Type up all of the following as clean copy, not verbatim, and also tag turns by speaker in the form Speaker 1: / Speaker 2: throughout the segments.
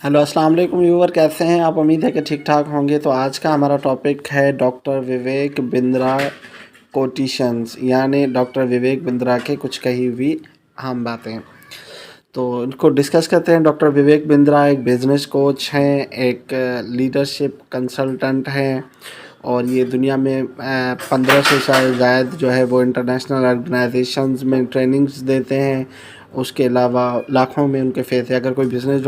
Speaker 1: Hello अस्सलाम वालेकुम viewer, कैसे हैं आप? उम्मीद है कि ठीक ठाक होंगे। तो आज का हमारा टॉपिक है डॉक्टर विवेक बिंद्रा कोटिशंस, यानी डॉक्टर विवेक बिंद्रा के कुछ कही हुई अहम बातें। तो इनको डिस्कस करते हैं। डॉक्टर विवेक बिंद्रा एक बिज़नेस कोच हैं, एक लीडरशिप कंसल्टेंट हैं और ये दुनिया में 15 से शायद जो है वो इंटरनेशनल ऑर्गेनाइजेशंस में ट्रेनिंग्स देते हैं। उसके अलावा लाखों में उनके फेस है। अगर कोई बिज़नेस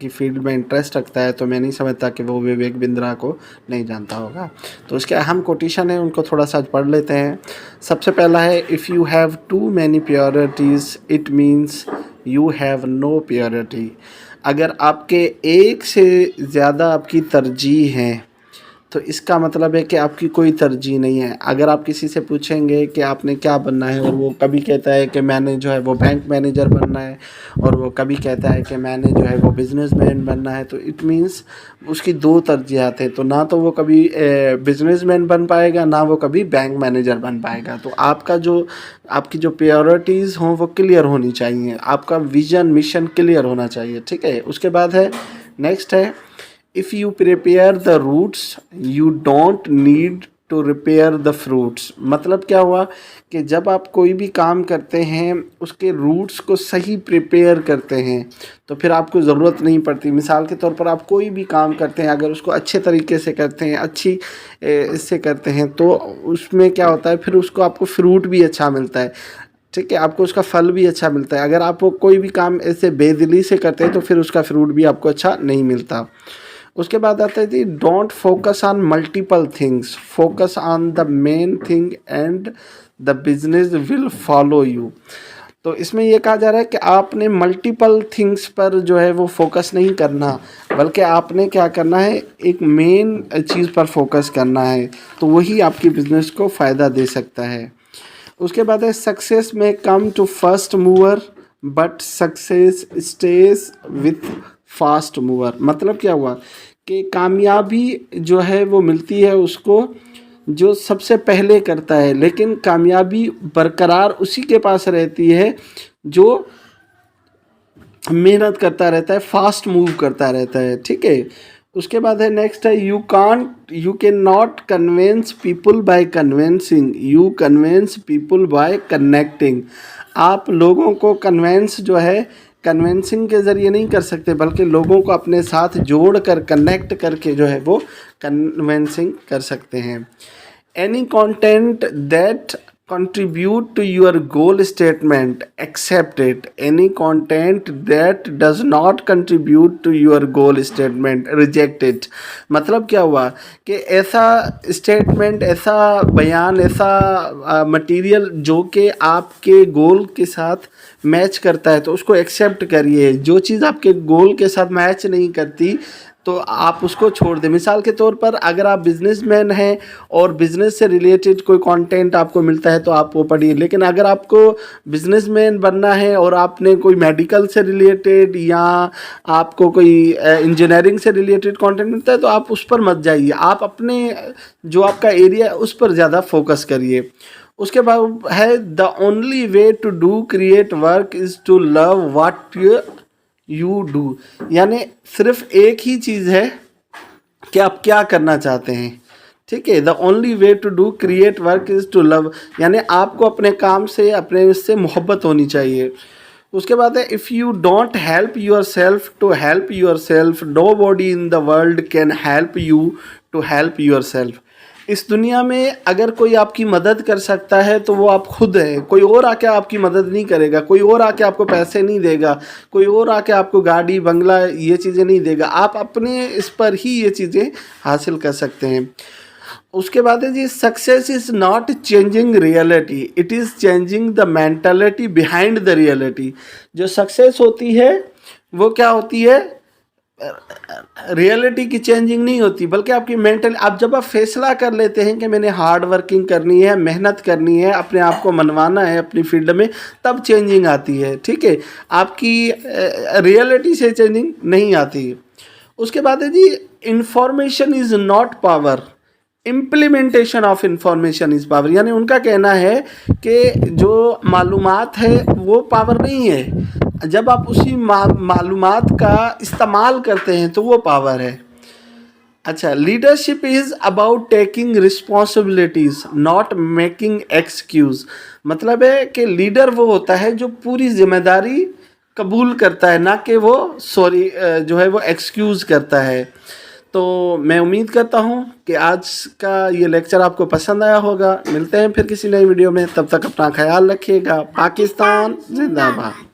Speaker 1: की फील्ड में इंटरेस्ट रखता है तो मैं नहीं समझता कि वो विवेक बिंद्रा को नहीं जानता होगा। तो इसके अहम कोटेशन है, उनको थोड़ा सा पढ़ लेते हैं। सबसे पहला है, if you have too many purities it means you have no purity. अगर आपके एक से ज़्यादा आपकी तरजीह हैं तो इसका मतलब है कि आपकी कोई तरजीह नहीं है। अगर आप किसी से पूछेंगे कि आपने क्या बनना है और वो कभी कहता है कि मैंने जो है वो बैंक मैनेजर बनना है और वो कभी कहता है कि मैंने जो है वो बिजनेसमैन बनना है, तो इट मीन्स उसकी दो तरजीहात हैं। तो ना तो वो कभी बिजनेसमैन बन पाएगा, ना वो कभी बैंक मैनेजर बन पाएगा। तो आपकी जो प्रायोरिटीज़ हों वो क्लियर होनी चाहिए, आपका विज़न मिशन क्लियर होना चाहिए। ठीक है। उसके बाद है, नेक्स्ट है, if you prepare the roots you don't need to repair the fruits। मतलब क्या हुआ कि जब आप कोई भी काम करते हैं उसके रूट्स को सही प्रिपेयर करते हैं तो फिर आपको ज़रूरत नहीं पड़ती। मिसाल के तौर पर आप कोई भी काम करते हैं, अगर उसको अच्छे तरीके से करते हैं, अच्छी इससे करते हैं, तो उसमें क्या होता है, फिर उसको आपको फ्रूट भी अच्छा मिलता है। ठीक है, आपको उसका फल भी अच्छा मिलता है। अगर आप वो कोई भी काम ऐसे बेदिली से करते हैं तो फिर उसका फ्रूट भी आपको अच्छा नहीं मिलता। उसके बाद आता है जी, don't focus on multiple things, focus on the main thing and the business will follow you. तो इसमें ये कहा जा रहा है कि आपने मल्टीपल थिंग्स पर जो है वो फोकस नहीं करना, बल्कि आपने क्या करना है, एक मेन चीज़ पर फोकस करना है, तो वही आपकी बिजनेस को फ़ायदा दे सकता है। उसके बाद है, सक्सेस में come to first mover but success stays with fast mover. मतलब क्या हुआ कि कामयाबी जो है वो मिलती है उसको जो सबसे पहले करता है, लेकिन कामयाबी बरकरार उसी के पास रहती है जो मेहनत करता रहता है, फास्ट मूव करता रहता है। ठीक है। उसके बाद है, नेक्स्ट है, you can not convince people by convincing, you convince people by connecting. आप लोगों को कन्वेंस जो है कन्वेंसिंग के ज़रिए नहीं कर सकते, बल्कि लोगों को अपने साथ जोड़ कर कनेक्ट करके जो है वो कन्वेंसिंग कर सकते हैं। Any content that contribute to your goal statement accept it, any content that does not contribute to your goal statement reject it। मतलब क्या हुआ कि ऐसा स्टेटमेंट, ऐसा बयान, ऐसा मटेरियल जो कि आपके गोल के साथ मैच करता है तो उसको एक्सेप्ट करिए। जो चीज़ आपके गोल के साथ मैच नहीं करती तो आप उसको छोड़ दें। मिसाल के तौर पर, अगर आप बिजनेसमैन हैं और बिज़नेस से रिलेटेड कोई कंटेंट आपको मिलता है तो आप वो पढ़िए, लेकिन अगर आपको बिजनेसमैन बनना है और आपने कोई मेडिकल से रिलेटेड या आपको कोई इंजीनियरिंग से रिलेटेड कंटेंट मिलता है तो आप उस पर मत जाइए। आप अपने जो आपका एरिया है उस पर ज़्यादा फोकस करिए। उसके बाद है, the only way to do great work is to love what you do. यानी सिर्फ एक ही चीज़ है कि आप क्या करना चाहते हैं। ठीक है। The only way to do great work is to love, यानी आपको अपने काम से, अपने इससे मोहब्बत होनी चाहिए। उसके बाद है, if you don't help yourself to help yourself nobody in the world can help you to help yourself. इस दुनिया में अगर कोई आपकी मदद कर सकता है तो वो आप खुद हैं। कोई और आके आपकी मदद नहीं करेगा, कोई और आके आपको पैसे नहीं देगा, कोई और आके आपको गाड़ी बंगला ये चीज़ें नहीं देगा। आप अपने इस पर ही ये चीज़ें हासिल कर सकते हैं। उसके बाद है जी, success is not changing reality, it is changing the mentality behind the reality. जो सक्सेस होती है वो क्या होती है, रियलिटी की चेंजिंग नहीं होती, बल्कि आपकी मेंटल, आप जब आप फैसला कर लेते हैं कि मैंने हार्ड वर्किंग करनी है, मेहनत करनी है, अपने आप को मनवाना है अपनी फील्ड में, तब चेंजिंग आती है। ठीक है। आपकी रियलिटी से चेंजिंग नहीं आती। उसके बाद है जी, information is not power, implementation of information is power. यानी उनका कहना है कि जो मालूमात है वो पावर नहीं है, जब आप उसी मालूमात का इस्तेमाल करते हैं तो वो पावर है। अच्छा, leadership is about taking responsibilities not making excuse. मतलब है कि लीडर वो होता है जो पूरी जिम्मेदारी कबूल करता है, ना कि वो सॉरी जो है वो एक्सक्यूज करता है। तो मैं उम्मीद करता हूँ कि आज का ये लेक्चर आपको पसंद आया होगा। मिलते हैं फिर किसी नई वीडियो में, तब तक अपना ख्याल रखिएगा। पाकिस्तान जिंदाबाद।